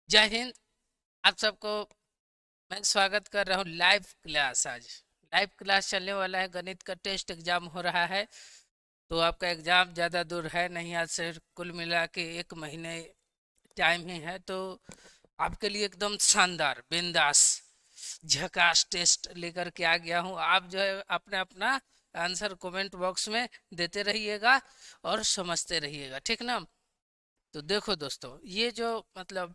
जय हिंद। आप सबको मैं स्वागत कर रहा हूँ लाइव क्लास। आज लाइव क्लास चलने वाला है। गणित का टेस्ट एग्जाम हो रहा है, तो आपका एग्जाम ज़्यादा दूर है नहीं। आज से कुल मिला के 1 महीने टाइम ही है, तो आपके लिए एकदम शानदार बिंदास झकास टेस्ट लेकर के आ गया हूँ। आप जो है अपना अपना आंसर कमेंट बॉक्स में देते रहिएगा और समझते रहिएगा, ठीक ना। तो देखो दोस्तों, ये जो मतलब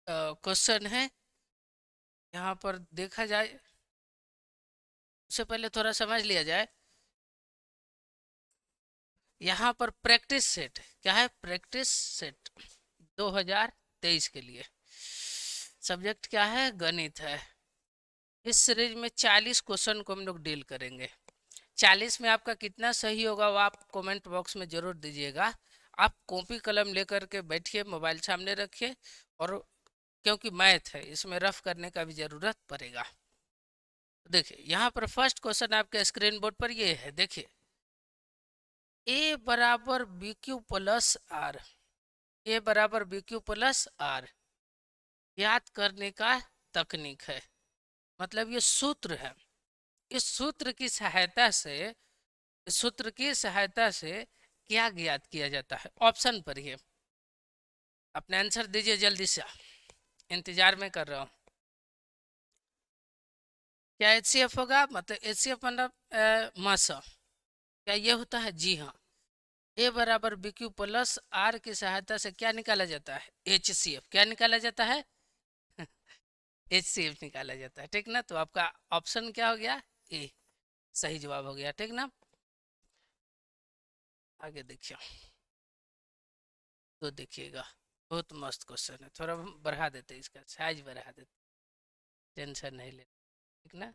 क्वेश्चन है, यहाँ पर देखा जाए उससे पहले थोड़ा समझ लिया जाए। यहाँ पर प्रैक्टिस सेट क्या है? प्रैक्टिस सेट 2023 के लिए सब्जेक्ट क्या है? गणित है। इस सीरीज में 40 क्वेश्चन को हम लोग डील करेंगे। 40 में आपका कितना सही होगा वो आप कमेंट बॉक्स में जरूर दीजिएगा। आप कॉपी कलम लेकर के बैठिए, मोबाइल सामने रखिए, और क्योंकि मैथ है इसमें रफ करने का भी जरूरत पड़ेगा। देखिए यहाँ पर फर्स्ट क्वेश्चन आपके स्क्रीन बोर्ड पर ये है। देखिए, ए बराबर बी क्यू प्लस आर, ए बराबर बी क्यू प्लस आर याद करने का तकनीक है। मतलब ये सूत्र है। इस सूत्र की सहायता से, इस सूत्र की सहायता से क्या ज्ञात किया जाता है? ऑप्शन पढ़िए, अपने आंसर दीजिए जल्दी से, इंतजार में कर रहा हूँ। क्या एच सी एफ होगा? मतलब एच सी एफ मतलब मासा, क्या ये होता है? जी हाँ। ए बराबर बी क्यू प्लस आर की सहायता से क्या निकाला जाता है? H C F. क्या निकाला जाता है? एच सी एफ निकाला जाता है, ठीक ना। तो आपका ऑप्शन क्या हो गया? ए सही जवाब हो गया, ठीक ना। आगे देखिए, तो देखिएगा बहुत मस्त क्वेश्चन है। थोड़ा हम बढ़ा देते हैं, इसका साइज बढ़ा देते, टेंशन नहीं ले, ठीक ना।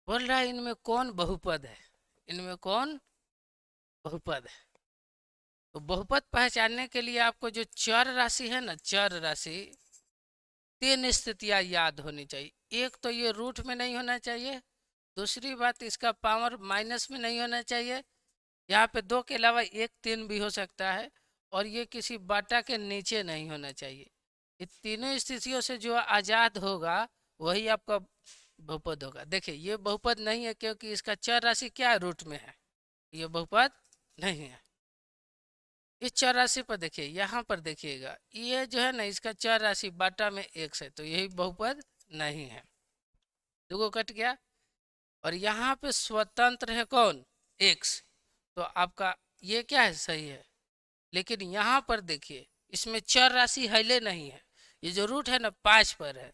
बोल रहा है इनमें कौन बहुपद है? इनमें कौन बहुपद है? तो बहुपद पहचानने के लिए आपको जो चर राशि है ना, चर राशि, 3 स्थितियां याद होनी चाहिए। एक तो ये रूट में नहीं होना चाहिए। दूसरी बात, इसका पावर माइनस में नहीं होना चाहिए। यहाँ पे 2 के अलावा 1 3 भी हो सकता है। और ये किसी बाटा के नीचे नहीं होना चाहिए। ये तीनों स्थितियों से जो आजाद होगा वही आपका बहुपद होगा। देखिए ये बहुपद नहीं है क्योंकि इसका चर राशि क्या है? रूट में है। ये बहुपद नहीं है। इस चर राशि पर देखिए, यहाँ पर देखिएगा, ये जो है ना, इसका चर राशि बाटा में x है, तो यही बहुपद नहीं है। दुगो कट गया। और यहाँ पे स्वतंत्र है कौन? x। तो आपका ये क्या है? सही है। लेकिन यहाँ पर देखिए, इसमें चर राशि हिले नहीं है। ये जो रूट है ना 5 पर है।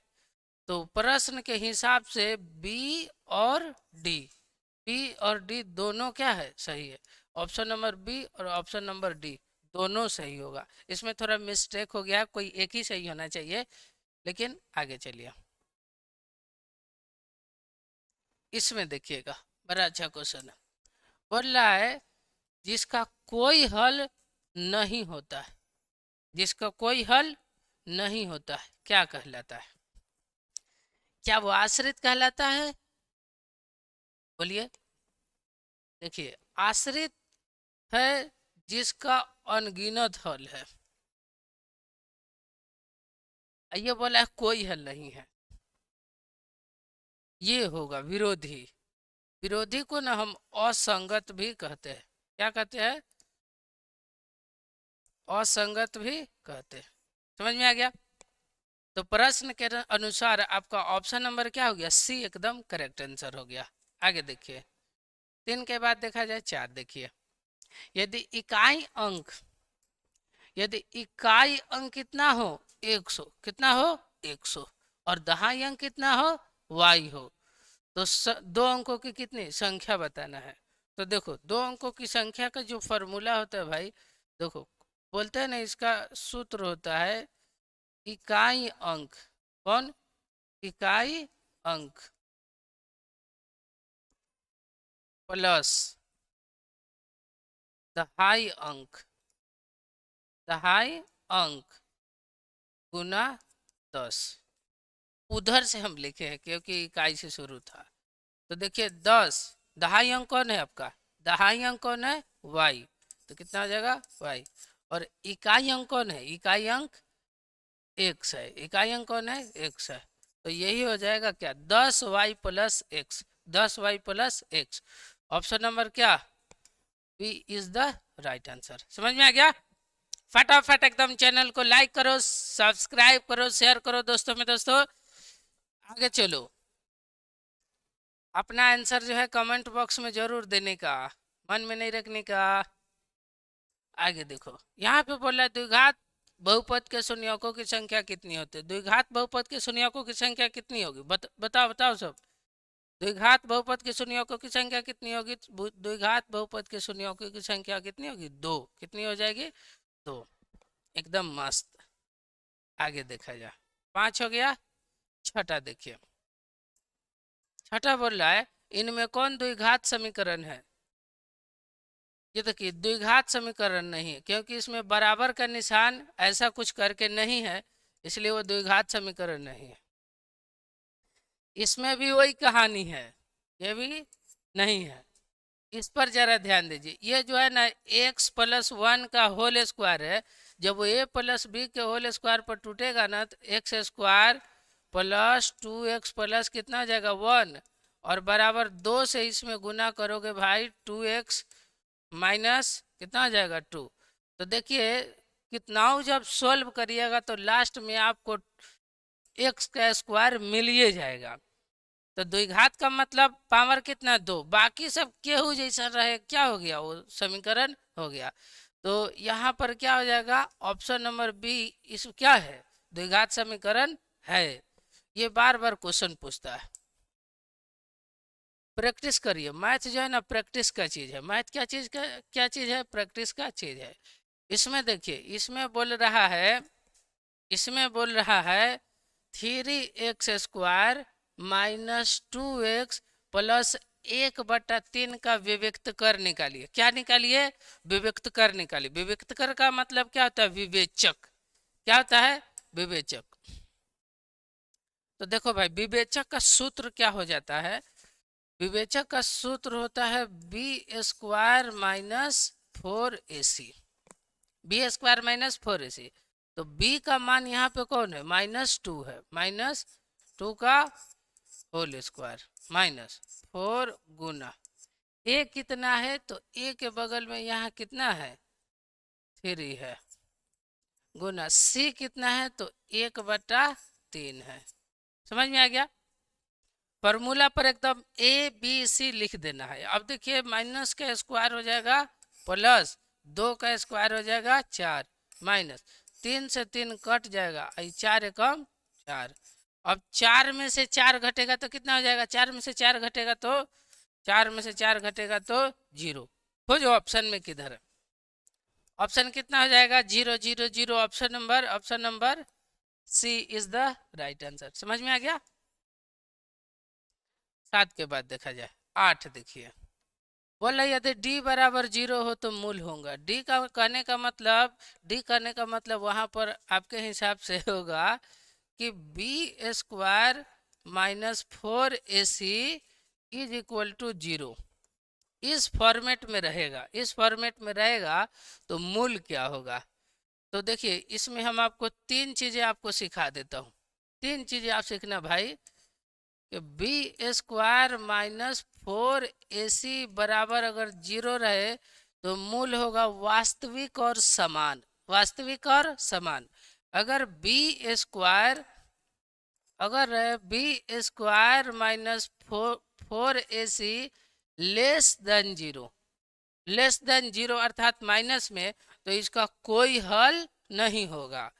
तो प्रश्न के हिसाब से बी और डी, बी और डी दोनों क्या है? सही है। ऑप्शन नंबर बी और ऑप्शन नंबर डी दोनों सही होगा। इसमें थोड़ा मिस्टेक हो गया, कोई एक ही सही होना चाहिए। लेकिन आगे चलिए, इसमें देखिएगा, बड़ा अच्छा क्वेश्चन है। बोल रहा है जिसका कोई हल नहीं होता है, जिसका कोई हल नहीं होता है, क्या कहलाता है? क्या वो आश्रित कहलाता है? बोलिए। देखिए, आश्रित है जिसका अनगिनत हल है। ये बोला है कोई हल नहीं है, ये होगा विरोधी। विरोधी को ना हम असंगत भी कहते हैं। क्या कहते हैं? असंगत भी कहते हैं। समझ में आ गया? तो प्रश्न के अनुसार आपका ऑप्शन नंबर क्या हो गया? सी एकदम करेक्ट आंसर हो गया। आगे देखिए, 3 के बाद देखा जाए 4। देखिए, यदि इकाई अंक, यदि इकाई अंक कितना हो? 100। कितना हो? 100। और दहाई अंक कितना हो? y हो। तो दो अंकों की कितनी संख्या बताना है। तो देखो, दो अंकों की संख्या का जो फॉर्मूला होता है भाई, देखो बोलते हैं ना, इसका सूत्र होता है इकाई अंक। कौन? इकाई अंक प्लस दहाई अंक, दहाई अंक गुना 10। उधर से हम लिखे हैं क्योंकि इकाई से शुरू था। तो देखिए 10, दहाई अंक कौन है आपका? दहाई अंक कौन है? y। तो कितना हो जाएगा y। और इकाई अंक कौन है, इकाई अंक x है, इकाई अंक कौन है x है। तो यही हो जाएगा क्या 10y plus x, 10y plus x। Option number क्या B is the right answer. समझ में आ गया। फटाफट एकदम चैनल को लाइक करो, सब्सक्राइब करो, शेयर करो दोस्तों में। दोस्तों आगे चलो, अपना आंसर जो है कमेंट बॉक्स में जरूर देने का, मन में नहीं रखने का। आगे देखो, यहाँ पे बोला द्विघात बहुपद के शून्यकों की संख्या कितनी होती है। द्विघात बहुपद के शून्यकों की संख्या कितनी होगी, बताओ बताओ सब। द्विघात बहुपद के शून्यकों की संख्या कितनी होगी, द्विघात बहुपद के शून्यकों की संख्या कितनी होगी, दो। कितनी हो जाएगी, दो। एकदम मस्त। आगे देखा जाए, 5 हो गया। छठा देखिए, छठा बोल रहा है इनमें कौन द्विघात समीकरण है। ये देखिए द्विघात समीकरण नहीं है, क्योंकि इसमें बराबर का निशान ऐसा कुछ करके नहीं है, इसलिए वो द्विघात समीकरण नहीं है। इसमें भी वही कहानी है, ये भी नहीं है। इस पर जरा ध्यान दीजिए, ये जो है ना x प्लस 1 का होल स्क्वायर है, जब वो a प्लस बी के होल स्क्वायर पर टूटेगा ना तो x square plus 2x plus कितना हो जाएगा 1, और बराबर 2 से इसमें गुना करोगे भाई 2x माइनस कितना हो जाएगा 2। तो देखिए कितनाओं जब सॉल्व करिएगा तो लास्ट में आपको x का स्क्वायर मिल ही जाएगा। तो द्विघात का मतलब पावर कितना, दो। बाकी सब केहू जैसा रहे, क्या हो गया, वो समीकरण हो गया। तो यहाँ पर क्या हो जाएगा, ऑप्शन नंबर बी इस क्या है, द्विघात समीकरण है। ये बार बार क्वेश्चन पूछता है, प्रैक्टिस करिए। मैथ जो है ना प्रैक्टिस का चीज है। मैथ क्या चीज का, क्या चीज है, प्रैक्टिस का चीज है। इसमें देखिए, इसमें बोल रहा है 3x square minus 2x plus 1/3 का विविक्त कर निकालिए। क्या निकालिए, विविक्त कर निकालिए। विविक्त कर का मतलब क्या होता है, विवेचक। क्या होता है, विवेचक। तो देखो भाई, विवेचक का सूत्र क्या हो जाता है, विवेचक का सूत्र होता है B square minus 4ac, B square minus 4ac। तो b का मान यहाँ पे कौन है, -2 है, -2 का होल स्क्वायर माइनस 4 गुना a कितना है, तो a के बगल में यहाँ कितना है 3 है, गुना c कितना है तो 1/3 है। समझ में आ गया। फॉर्मूला पर एकदम ए बी सी लिख देना है। अब देखिए माइनस का स्क्वायर हो जाएगा प्लस 2 का स्क्वायर हो जाएगा 4, माइनस 3 से 3 कट जाएगा, 4 एकम 4। अब 4 में से 4 घटेगा तो कितना हो जाएगा, 4 में से 4 घटेगा तो 4 में से 4 घटेगा तो 0। हो जो ऑप्शन में किधर है, ऑप्शन कितना हो जाएगा 0 0 0। Option number C is the right answer. समझ में आ गया। 7 के बाद देखा जाए 8 देखिए, बोला यदि d बराबर 0 हो तो मूल होगा। d का कहने का मतलब वहां पर आपके हिसाब से होगा कि b square minus 4ac is equal to 0। इस फॉर्मेट में रहेगा, इस फॉर्मेट में रहेगा तो मूल क्या होगा। तो देखिए इसमें हम आपको 3 चीजें आपको सिखा देता हूँ। 3 चीजें आप सीखना भाई कि बी स्क्वायर माइनस 4ac बराबर अगर 0 रहे तो मूल होगा वास्तविक और समान, वास्तविक और समान। अगर B square minus 4ac less than 0, less than 0 अर्थात माइनस में, तो इसका कोई हल नहीं होगा।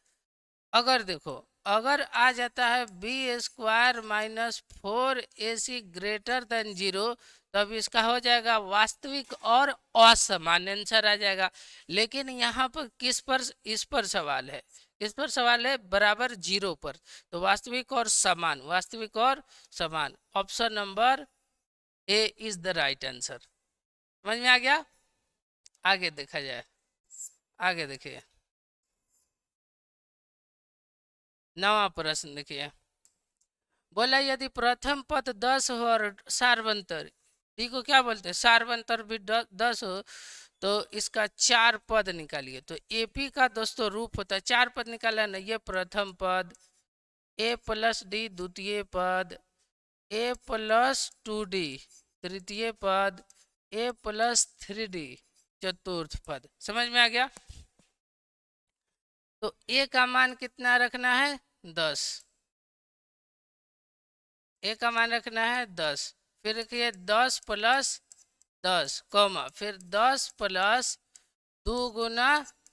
अगर देखो, अगर आ जाता है B square minus 4ac greater than 0, तब इसका हो जाएगा वास्तविक और असमान, आंसर आ जाएगा। लेकिन यहाँ पर किस पर, इस पर सवाल है, किस पर सवाल है, बराबर 0 पर। तो वास्तविक और समान, वास्तविक और समान, option number A is the right answer. समझ में आ गया। आगे देखा जाए, आगे देखिए 9वां प्रश्न देखिए, बोला यदि प्रथम पद 10 हो और सार्वंतर, डी को क्या बोलते हैं, सार्वंतर भी 10 हो, तो इसका 4 पद निकालिए। तो एपी का दोस्तों रूप होता है, 4 पद निकाला ना, ये प्रथम पद, ए प्लस डी द्वितीय पद, ए प्लस 2d तृतीय पद, ए प्लस 3d चतुर्थ पद। समझ में आ गया? तो ए का मान कितना रखना है? 10। ए का मान रखना है 10। फिर देखिए 10 प्लस 10 कॉमा, फिर 10 प्लस 2 गुना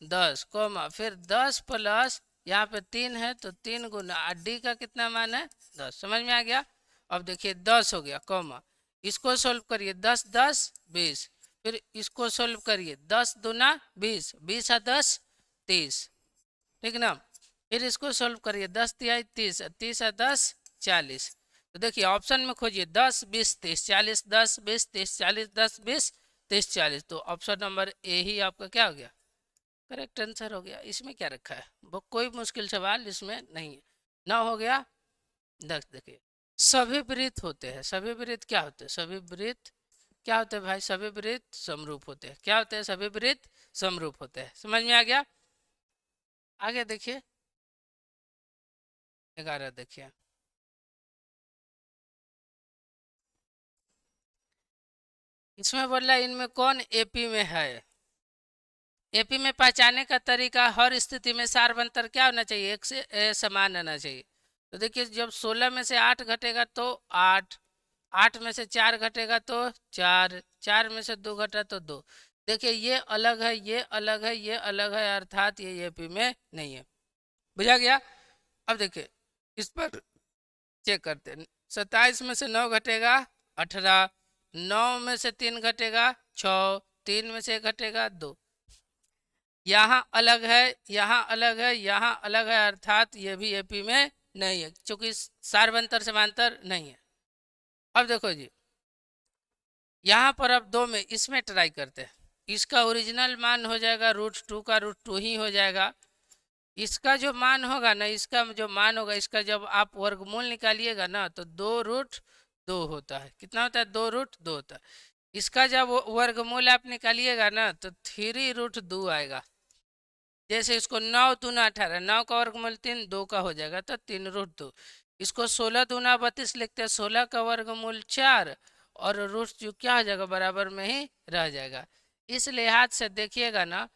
10 कॉमा, फिर 10 प्लस यहाँ पे 3 है तो 3 गुना डी का कितना मान है? 10। समझ में आ गया? अब देखिए 10 हो गया कॉमा, इसको सोल्व करिए, 10 10 20, फिर इसको सोल्व करिए, 10 दूना 20, 20 है 10 30, ठीक ना। फिर इसको सोल्व करिए, 10 तिहाई 30, 30 है 10 40। तो देखिए ऑप्शन में खोजिए 10 20 30 40, 10 20 30 40, 10 20 30 40। तो ऑप्शन नंबर ए ही आपका क्या हो गया? करेक्ट आंसर हो गया। इसमें क्या रखा है? वो कोई मुश्किल सवाल इसमें नहीं है। ना हो गया। देखिए सभी वृत्त होते हैं। सभी वृत्त क्या होते हैं? सभी वृत्त क्या होते हैं भाई? सभी वृत्त समरूप होते हैं। क्या होते हैं? सभी वृत्त समरूप होते हैं। समझ में आ गया? आगे देखिए 11 देखिए, इसमें बोल रहा है इनमें कौन एपी में है? एपी में पहचाने का तरीका, हर स्थिति में सार्वंतर क्या होना चाहिए? एक से समान रहना चाहिए। तो देखिए जब 16 में से 8 घटेगा तो 8, 8 में से 4 घटेगा तो 4, 4 में से 2 घटा तो 2। देखिए ये अलग है, ये अलग है, ये अलग है, अर्थात ये एपी में नहीं है। बुझा गया? अब देखिए इस पर चेक करते हैं। 27 में से 9 घटेगा 18, 9 में से 3 घटेगा 6, 3 में से 1 घटेगा 2। यहाँ अलग है, यहाँ अलग है, यहाँ अलग है, अर्थात ये भी एपी में नहीं है, क्योंकि सार्वंतर समांतर नहीं है। अब देखो जी यहाँ पर अब 2 में इसमें ट्राई करते हैं। इसका ओरिजिनल मान हो जाएगा √2 का √2 ही हो जाएगा। इसका जो मान होगा ना, इसका जो मान होगा, इसका जब आप वर्गमूल निकालिएगा ना तो 2√2 होता है। कितना होता है? 2√2 होता है। इसका जब वर्गमूल आप निकालिएगा ना तो 3√2 आएगा। जैसे इसको 9 दूना 18, 9 का वर्गमूल 3, 2 का हो जाएगा तो 3√2। इसको 16 दूना 32 लिखते हैं, 16 का वर्गमूल 4 और रूट जो क्या हो जाएगा? बराबर में ही रह जाएगा। इस लिहाज से देखिएगा ना,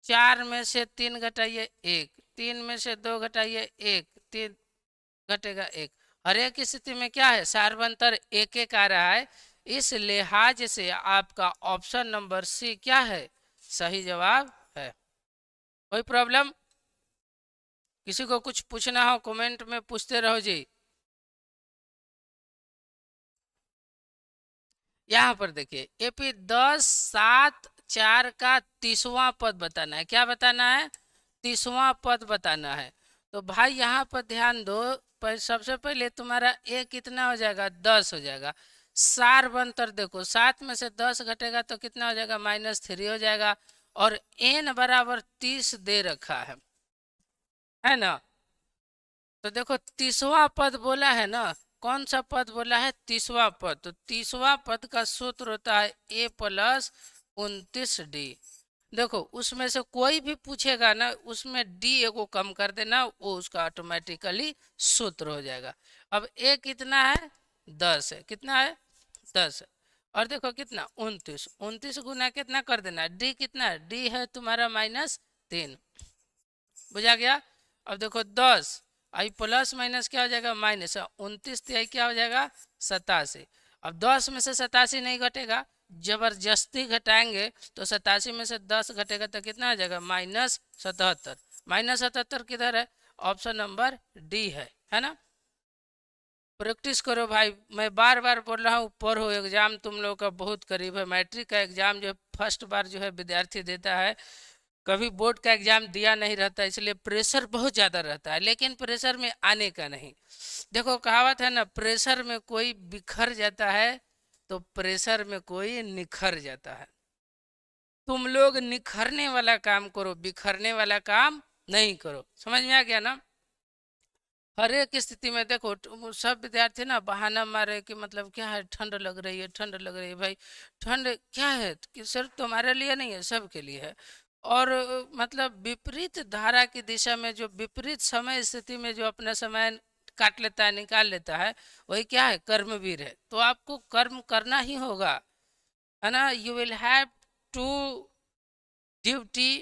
4 में से 3 घटाइए 1, 3 में से 2 घटाइए 1, 3 घटेगा 1। हर एक स्थिति में क्या है? सार्वंतर एक एक आ रहा है। इस लिहाज से आपका ऑप्शन नंबर सी क्या है? सही जवाब है। कोई प्रॉब्लम? किसी को कुछ पूछना हो कमेंट में पूछते रहो जी। यहाँ पर देखिए एपी 10 7 4 का 30वां पद बताना है। क्या बताना है? 30वां पद बताना है। तो भाई यहाँ पर ध्यान दो, सबसे पहले तुम्हारा ए कितना हो जाएगा? 10 हो जाएगा। सार्वंतर देखो, 7 में से 10 घटेगा तो कितना हो जाएगा? -3 हो जाएगा। और एन बराबर 30 दे रखा है ना। तो देखो 30वां पद बोला है ना, कौन सा पद बोला है? 30वां पद। तो 30वां पद का सूत्र होता है a प्लस 29d। देखो उसमें से कोई भी पूछेगा ना, उसमें d को कम कर देना, वो उसका ऑटोमेटिकली सूत्र हो जाएगा। अब a कितना है? 10 है। कितना है? 10 है। और देखो कितना? 29, 29 गुना कितना कर देना? d कितना है? d है तुम्हारा -3। बुझा गया? अब देखो 10 आई प्लस माइनस क्या हो जाएगा? माइनस। 29 तिहाई क्या हो जाएगा? 87। अब 10 में से 87 नहीं घटेगा, जबरदस्ती घटाएंगे तो 87 में से 10 घटेगा तो कितना हो जाएगा? -77। -77 किधर है? ऑप्शन नंबर डी है ना। प्रैक्टिस करो भाई, मैं बार बार बोल रहा हूँ, पढ़ो, एग्जाम तुम लोगों का बहुत करीब है। मैट्रिक का एग्जाम जो है फर्स्ट बार जो है विद्यार्थी देता है, कभी बोर्ड का एग्जाम दिया नहीं रहता, इसलिए प्रेशर बहुत ज़्यादा रहता है, लेकिन प्रेशर में आने का नहीं। देखो कहावत है ना, प्रेशर में कोई बिखर जाता है तो प्रेशर में कोई निखर जाता है। तुम लोग निखरने वाला काम करो, बिखरने वाला काम नहीं करो। समझ में आ गया ना? हर एक स्थिति में देखो सब विद्यार्थी ना बहाना मारे कि मतलब क्या है, ठंड लग रही है, ठंड लग रही है। भाई ठंड क्या है कि सिर्फ तुम्हारे लिए नहीं है, सबके लिए है। और मतलब विपरीत धारा की दिशा में, जो विपरीत समय स्थिति में जो अपना समय काट लेता है, निकाल लेता है, वही क्या है, कर्मवीर है। तो आपको कर्म करना ही होगा, है ना। You will have to duty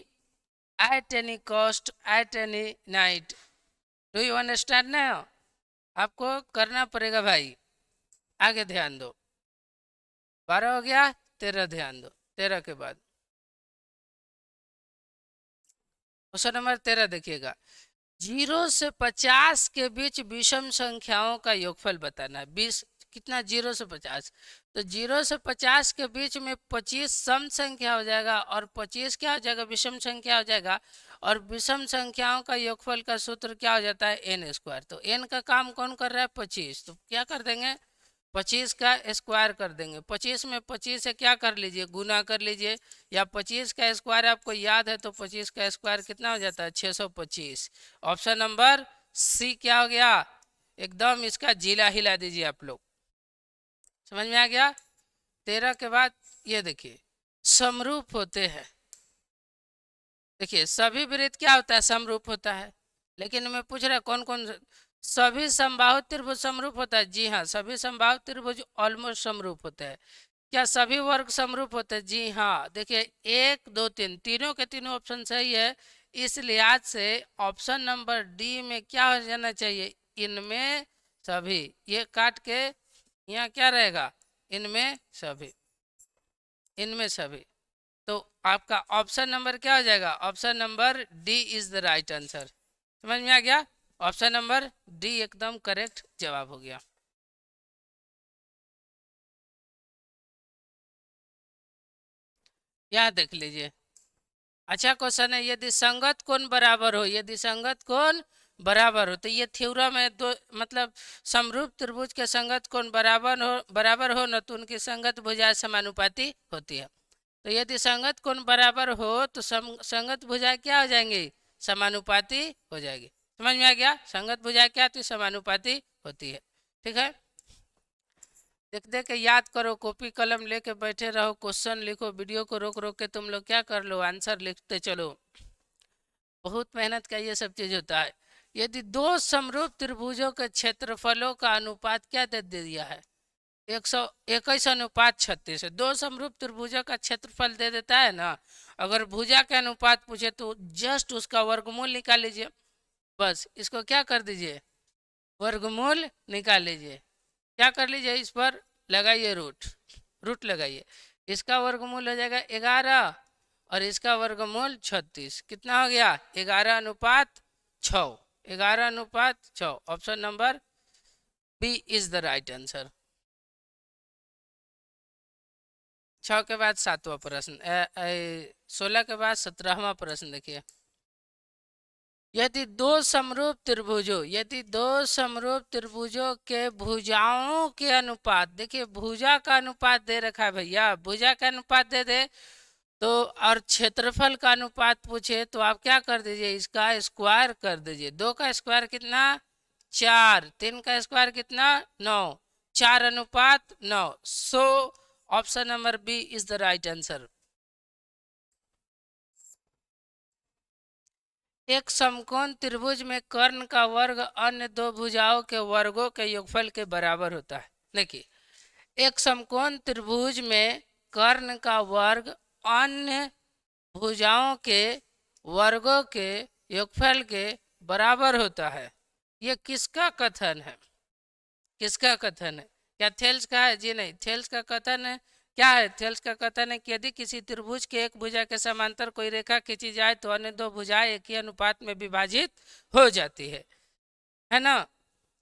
at any cost at any night. Do you understand now? आपको करना पड़ेगा भाई। आगे ध्यान दो। 12 हो गया, 13 ध्यान दो। 13 के बाद क्वेश्चन नंबर 13 देखिएगा। 0 से 50 के बीच विषम संख्याओं का योगफल बताना है। 20 कितना, 0 से 50। तो 0 से 50 के बीच में 25 सम संख्या हो जाएगा और 25 क्या हो जाएगा, विषम संख्या हो जाएगा। और विषम संख्याओं का योगफल का सूत्र क्या हो जाता है, एन स्क्वायर। तो एन का काम कौन कर रहा है, 25। तो क्या कर देंगे, 25 का स्क्वायर कर देंगे। 25 में 25 से क्या कर लीजिए, गुना कर लीजिए। या 25 का स्क्वायर आपको याद है, तो 25 का स्क्वायर कितना हो जाता है, 625। ऑप्शन नंबर सी क्या हो गया, एकदम इसका जिला हिला दीजिए आप लोग। समझ में आ गया। 13 के बाद ये देखिए, समरूप होते हैं। देखिए सभी वृत्त क्या होता है, समरूप होता है। लेकिन मैं पूछ रहा कौन कौन सभी समबाहु त्रिभुज समरूप होता है। जी हाँ, सभी समबाहु त्रिभुज ऑलमोस्ट समरूप होते हैं। क्या सभी वर्ग समरूप होते हैं? जी हाँ। देखिए 1 2 3 तीनों के तीनों ऑप्शन सही है। इस लिहाज से ऑप्शन नंबर डी में क्या हो जाना चाहिए, इनमें सभी। ये काट के यहाँ क्या रहेगा, इनमें सभी, इनमें सभी। तो आपका ऑप्शन नंबर क्या हो जाएगा, option number D is the right answer. समझ में आ गया। ऑप्शन नंबर डी एकदम करेक्ट जवाब हो गया। यहाँ देख लीजिए, अच्छा क्वेश्चन है। यदि संगत कोण बराबर हो, यदि संगत कोण बराबर हो, तो ये थ्योरम है। दो मतलब समरूप त्रिभुज के संगत कोण बराबर हो न, तो उनकी संगत भुजा समानुपाती होती है। तो यदि संगत कोण बराबर हो तो संगत भुजा क्या हो जाएंगी, समानुपाती हो जाएगी। समझ में आ गया। संगत भुजा क्या होती है, समानुपाती होती है। ठीक है, देख देख के याद करो, कॉपी कलम लेके बैठे रहो, क्वेश्चन लिखो, वीडियो को रोक रोक के तुम लोग क्या कर लो, आंसर लिखते चलो। बहुत मेहनत का ये सब चीज होता है। यदि दो समरूप त्रिभुजों के क्षेत्रफलों का अनुपात क्या दे दिया है, 121:36 है। दो समरूप त्रिभुजों का क्षेत्रफल दे देता है ना। अगर भुजा के अनुपात पूछे तो जस्ट उसका वर्गमूल निकाल लीजिए। बस इसको क्या कर दीजिए, वर्गमूल निकाल लीजिए। क्या कर लीजिए, इस पर लगाइए रूट, रूट लगाइए। इसका वर्गमूल हो जाएगा 11 और इसका वर्गमूल 36। कितना हो गया, 11:6। 11:6। Option number B is the right answer. 6 के बाद 7वां प्रश्न, 16 के बाद 17वां प्रश्न देखिए। यदि दो समरूप त्रिभुजों के भुजाओं के अनुपात, देखिए भुजा का अनुपात दे रखा है भैया, भुजा का अनुपात दे दे तो, और क्षेत्रफल का अनुपात पूछे तो आप क्या कर दीजिए, इसका स्क्वायर कर दीजिए। 2 का स्क्वायर कितना, 4। 3 का स्क्वायर कितना, 9। 4:9। So option number B is the right answer. एक समकोण त्रिभुज में कर्ण का वर्ग अन्य दो भुजाओं के वर्गों के योगफल के बराबर होता है। देखिए एक समकोण त्रिभुज में कर्ण का वर्ग अन्य भुजाओं के वर्गों के योगफल के बराबर होता है। ये किसका कथन है, किसका कथन है? क्या थेल्स का है? जी नहीं, थेल्स का कथन है। क्या है थेल्स का कथन है कि यदि किसी त्रिभुज के एक भुजा के समांतर कोई रेखा खींची जाए तो अन्य दो भुजाएं एक ही अनुपात में विभाजित हो जाती है ना।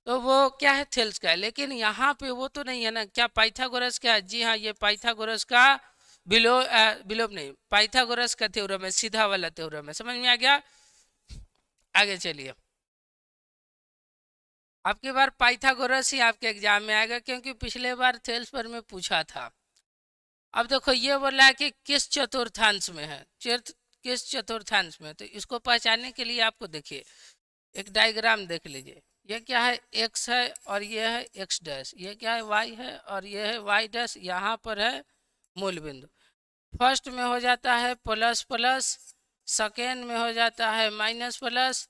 तो वो क्या है, थेल्स का है। लेकिन यहाँ पे वो तो नहीं है ना। क्या पाइथागोरस का है? जी हाँ, ये पाइथागोरस का बिलोप नहीं, पाइथागोरस का थ्योरम है, सीधा वाला थ्योरम है। समझ में आ गया। आगे चलिए, आपकी बार पाइथागोरस ही आपके एग्जाम में आएगा, क्योंकि पिछले बार थेल्स पर में पूछा था। अब देखो ये बोला है कि किस चतुर्थांश में है, किस चतुर्थांश में। तो इसको पहचानने के लिए आपको देखिए एक डायग्राम देख लीजिए। ये क्या है x है और ये है x डैश, ये क्या है y है और ये है y डैश, यहाँ पर है मूल बिंदु। फर्स्ट में हो जाता है प्लस प्लस, सेकेंड में हो जाता है माइनस प्लस,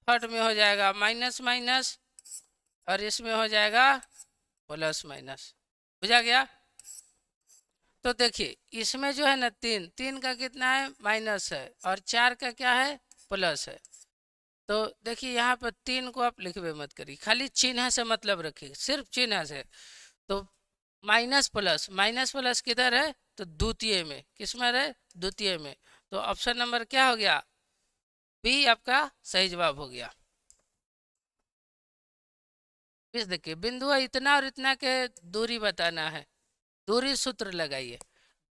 थर्ड में हो जाएगा माइनस माइनस और इसमें हो जाएगा प्लस माइनस। बुझा गया? तो देखिए इसमें जो है ना तीन, तीन का कितना है माइनस है और चार का क्या है प्लस है। तो देखिए यहाँ पर तीन को आप लिखवे मत करिए, खाली चिन्ह से मतलब रखिए, सिर्फ चिन्ह से। तो माइनस प्लस किधर है तो द्वितीय में, किस में है द्वितीय में। तो ऑप्शन नंबर क्या हो गया बी आपका सही जवाब हो गया। इस देखिए बिंदु इतना और इतना के दूरी बताना है, दूरी सूत्र लगाइए।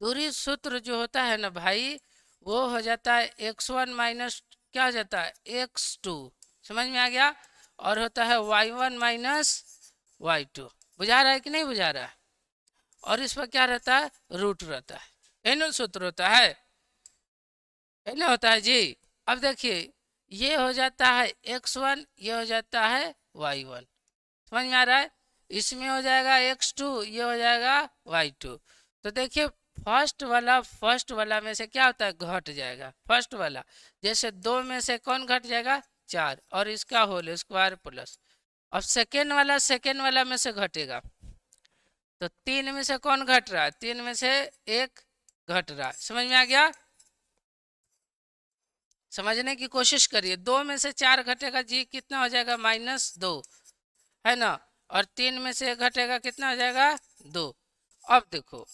दूरी सूत्र जो होता है ना भाई वो हो जाता है x1 माइनस क्या हो जाता है x2, समझ में आ गया, और होता है y1 माइनस y2। बुझा रहा है कि नहीं बुझा रहा है? और इस पर क्या रहता है रूट रहता है, यही सूत्र होता है, यही होता है जी। अब देखिए ये हो जाता है x1, ये हो जाता है y1, समझ में आ रहा है? इसमें हो जाएगा x2, ये हो जाएगा y2। तो देखिए फर्स्ट वाला में से क्या होता है घट जाएगा, फर्स्ट वाला जैसे दो में से कौन घट जाएगा चार और इसका होल स्क्वायर प्लस। अब सेकेंड वाला में से घटेगा, तो तीन में से कौन घट रहा है, तीन में से एक घट रहा है, समझ में आ गया? समझने की कोशिश करिए, दो में से चार घटेगा जी कितना हो जाएगा -2, है ना, और तीन में से घटेगा कितना हो जाएगा 2। अब देखो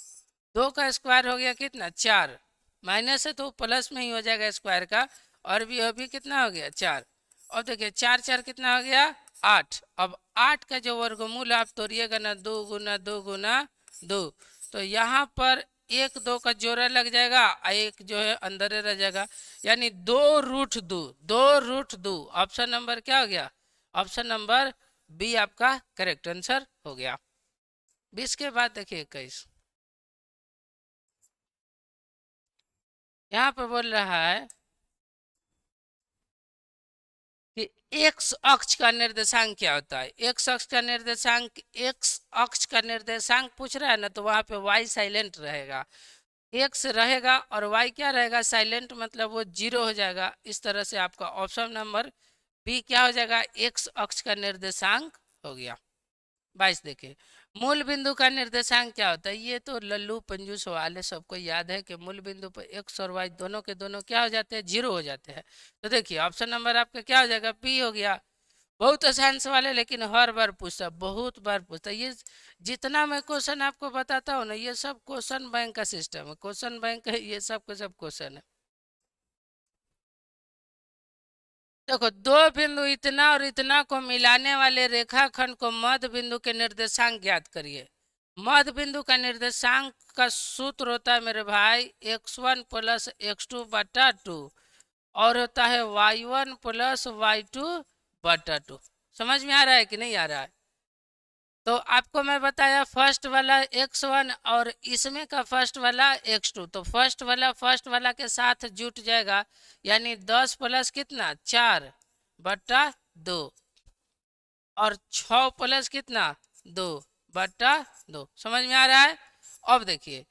दो का स्क्वायर हो गया कितना चार, माइनस है तो प्लस में ही हो जाएगा स्क्वायर का, और भी अभी कितना हो गया चार। अब देखिए चार चार कितना हो गया 8। अब 8 का जो वर्गमूल आप तोड़िएगा ना, 2 गुना 2 गुना 2, तो यहाँ पर एक दो का जोड़ा लग जाएगा, एक जो है अंदर रह जाएगा, यानी 2√2। ऑप्शन नंबर क्या हो गया, ऑप्शन नंबर बी आपका करेक्ट आंसर हो गया। 20 के बाद देखिए 21, यहाँ पर बोल रहा है कि एक्स अक्ष का निर्देशांक क्या होता है। एक्स अक्ष का निर्देशांक, एक्स अक्ष का निर्देशांक पूछ रहा है ना, तो वहां पे वाई साइलेंट रहेगा, एक्स रहेगा और वाई क्या रहेगा साइलेंट, मतलब वो जीरो हो जाएगा। इस तरह से आपका ऑप्शन नंबर बी क्या हो जाएगा एक्स अक्ष का निर्देशांक हो गया। 22 देखिए मूल बिंदु का निर्देशांक क्या होता है। ये तो लल्लू पंजू सवाल है, सबको याद है कि मूल बिंदु पर एक्स और वाई दोनों के दोनों क्या हो जाते हैं जीरो हो जाते हैं। तो देखिए ऑप्शन नंबर आपका क्या हो जाएगा बी हो गया। बहुत आसान सवाल है लेकिन हर बार पूछता, बहुत बार पूछता। ये जितना मैं क्वेश्चन आपको बताता हूँ ना, ये सब क्वेश्चन बैंक का सिस्टम है, क्वेश्चन बैंक है, ये सब के सब क्वेश्चन है। देखो दो बिंदु इतना और इतना को मिलाने वाले रेखाखंड को मध्य बिंदु के निर्देशांक ज्ञात करिए। मध्य बिंदु का निर्देशांक का सूत्र होता है मेरे भाई x1 प्लस x2 बटा 2, और होता है y1 प्लस y2 बटा 2। समझ में आ रहा है कि नहीं आ रहा है? तो आपको मैं बताया फर्स्ट वाला x1 और इसमें का फर्स्ट वाला x2, तो फर्स्ट वाला के साथ जुट जाएगा, यानी 10 प्लस कितना 4 बटा 2, और 6 प्लस कितना 2 बटा 2। समझ में आ रहा है? अब देखिए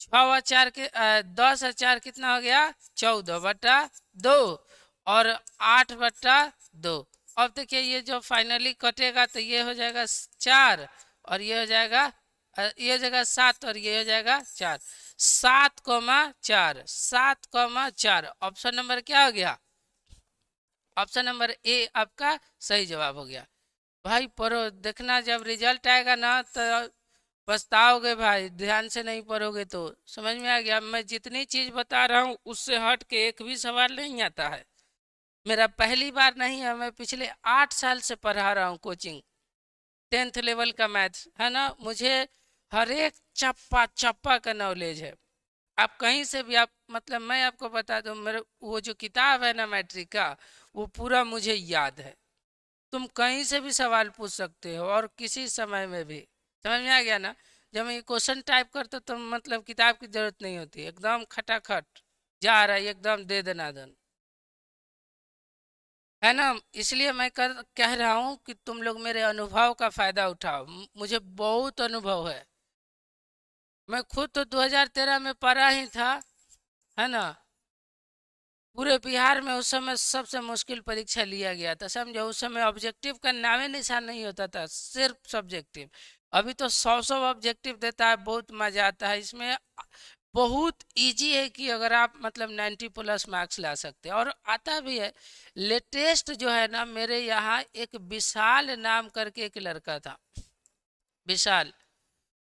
6 और 4 के 10 और 4 कितना हो गया 14 बटा 2 और 8 बटा 2। अब देखिए ये जो फाइनली कटेगा तो ये हो जाएगा 4 और ये हो जाएगा ये हो जाएगा 7 और ये हो जाएगा 4, 7,4, 7,4। ऑप्शन नंबर क्या हो गया, ऑप्शन नंबर ए आपका सही जवाब हो गया। भाई पढ़ो, देखना जब रिजल्ट आएगा ना तो पछताओगे भाई, ध्यान से नहीं पढ़ोगे तो। समझ में आ गया? मैं जितनी चीज बता रहा हूँ उससे हट के एक भी सवाल नहीं आता है। मेरा पहली बार नहीं है, मैं पिछले 8 साल से पढ़ा रहा हूँ कोचिंग, 10th लेवल का मैथ्स है ना, मुझे हर एक चप्पा चप्पा का नॉलेज है। आप कहीं से भी आप मतलब मैं आपको बता दूं, मेरे वो जो किताब है ना मैट्रिक का, वो पूरा मुझे याद है। तुम कहीं से भी सवाल पूछ सकते हो और किसी समय में भी। समझ में आ गया ना? जब मैं क्वेश्चन टाइप करता तो मतलब किताब की जरूरत नहीं होती, एकदम खटाखट जा रहा है, एकदम दे दना दन। है ना। इसलिए मैं कह रहा हूँ कि तुम लोग मेरे अनुभव का फायदा उठाओ। मुझे बहुत अनुभव है। मैं खुद तो 2013 में पढ़ा ही था, है ना। पूरे बिहार में उस समय सबसे मुश्किल परीक्षा लिया गया था, समझो। उस समय ऑब्जेक्टिव का नामे निशान नहीं होता था, सिर्फ सब्जेक्टिव। अभी तो 100 ऑब्जेक्टिव देता है, बहुत मजा आता है इसमें। बहुत इजी है कि अगर आप मतलब 90 प्लस मार्क्स ला सकते हैं, और आता भी है। लेटेस्ट जो है ना, मेरे यहाँ एक विशाल नाम करके एक लड़का था, विशाल।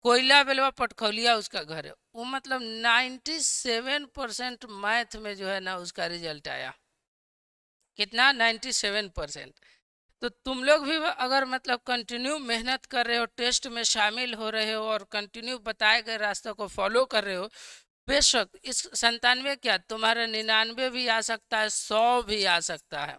कोयला बेलवा पटखौलिया उसका घर है। वो मतलब 97% मैथ में जो है ना उसका रिजल्ट आया। कितना? 97%। तो तुम लोग भी अगर मतलब कंटिन्यू मेहनत कर रहे हो, टेस्ट में शामिल हो रहे हो, और कंटिन्यू बताए गए रास्ते को फॉलो कर रहे हो, बेशक इस 97 क्या, तुम्हारा 99 भी आ सकता है, 100 भी आ सकता है।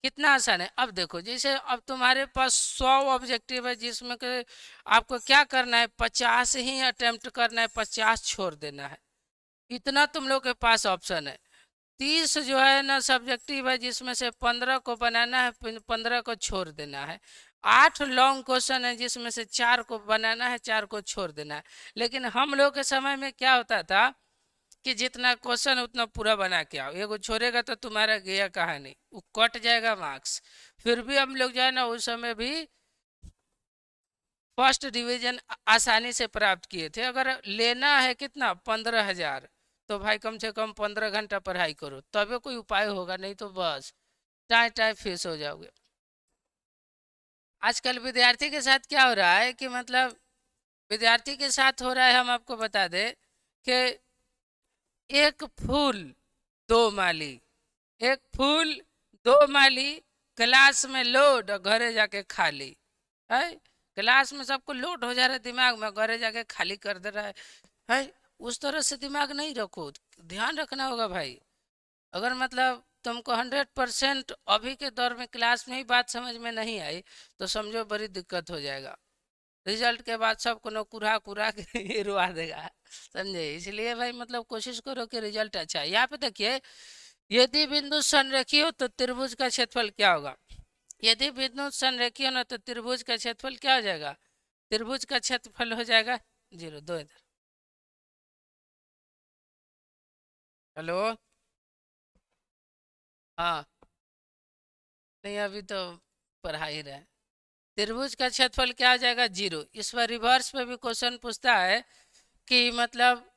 कितना आसान है। अब देखो, जैसे अब तुम्हारे पास 100 ऑब्जेक्टिव है, जिसमें कि आपको क्या करना है, 50 ही अटेम्प्ट करना है, 50 छोड़ देना है। इतना तुम लोग के पास ऑप्शन है। 30 जो है ना सब्जेक्टिव है, जिसमें से 15 को बनाना है, 15 को छोड़ देना है। 8 लॉन्ग क्वेश्चन है, जिसमें से 4 को बनाना है, 4 को छोड़ देना है। लेकिन हम लोग के समय में क्या होता था कि जितना क्वेश्चन उतना पूरा बना के आओ, एगो छोड़ेगा तो तुम्हारा गया कहानी, वो कट जाएगा मार्क्स। फिर भी हम लोग जो है ना उस समय भी फर्स्ट डिवीजन आसानी से प्राप्त किए थे। अगर लेना है कितना, 15,000, तो भाई कम से कम 15 घंटा पढ़ाई करो, तभी कोई उपाय होगा, नहीं तो बस टाइम टाइम फेस हो जाओगे। आजकल विद्यार्थी के साथ क्या हो रहा है कि मतलब विद्यार्थी के साथ हो रहा है, हम आपको बता दें कि एक फूल दो माली, एक फूल दो माली, क्लास में लोड और घरे जाके खाली है। क्लास में सबको लोड हो जा रहा है दिमाग में, घरे जाके खाली कर दे रहा है। उस तरह से दिमाग नहीं रखो, ध्यान रखना होगा भाई। अगर मतलब तुमको 100% अभी के दौर में क्लास में ही बात समझ में नहीं आई, तो समझो बड़ी दिक्कत हो जाएगा। रिजल्ट के बाद सबको न कुरा कुरा के ये रुआ देगा, समझे। इसलिए भाई मतलब कोशिश करो कि रिजल्ट अच्छा है। यहाँ पे देखिए, यदि बिंदु संरेखीय हो तो त्रिभुज का क्षेत्रफल क्या होगा। यदि बिंदु संरेखीय हो ना तो त्रिभुज का क्षेत्रफल क्या हो जाएगा। त्रिभुज का क्षेत्रफल हो जाएगा 0। दो इधर। हेलो। हाँ, नहीं अभी तो पढ़ा ही रहे। त्रिभुज का क्षेत्रफल क्या हो जाएगा, 0। इस पर रिवर्स में भी क्वेश्चन पूछता है कि मतलब